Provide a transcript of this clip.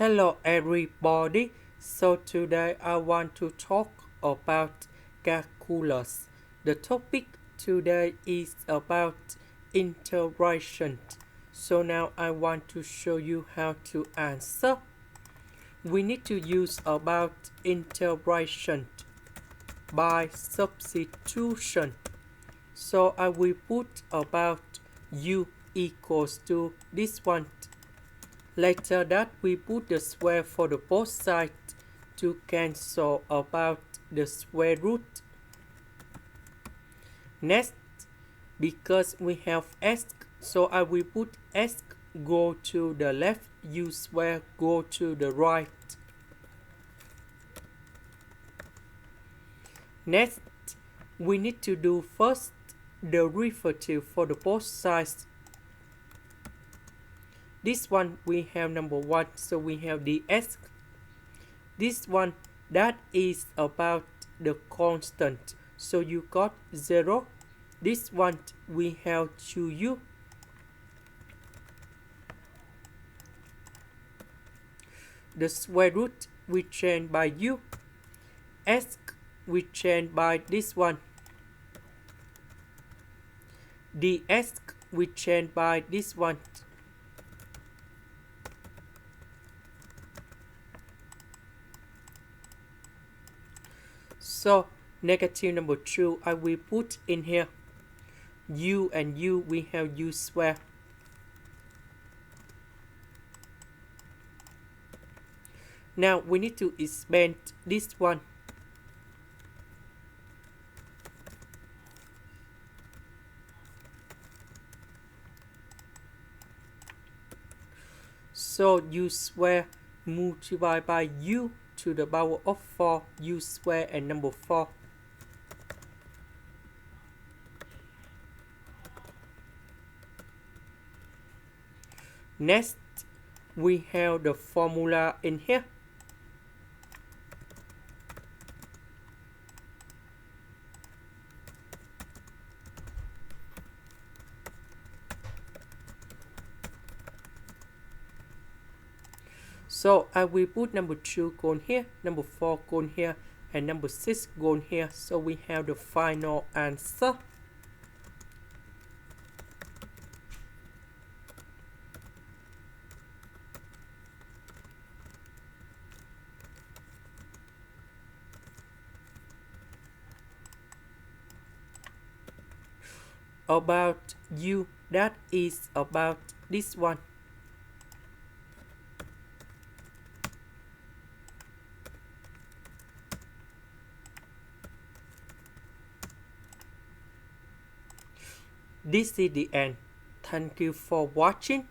Hello everybody. So today I want to talk about calculus. The topic today is about integration. So now I want to show you how to answer. We need to use about integration by substitution. So I will put about u equals to this one. Later that we put the square for the both sides to cancel about the square root. Next, because we have s, so I will put s go to the left, u square go to the right. Next, we need to do first the derivative for the both sides. This one we have number 1, so we have ds. This one, that is about the constant, so you got 0. This one we have 2u. The square root we change by u. S we change by this one. ds we change by this one. So negative number 2 I will put in here. U and u we have u square. Now we need to expand this one. So u square multiplied by u to the power of 4, u square and number 4. Next, we have the formula in here. So I will put number 2 going here, number 4 going here, and number 6 going here. So we have the final answer. About u, that is about this one. This is the end. Thank you for watching.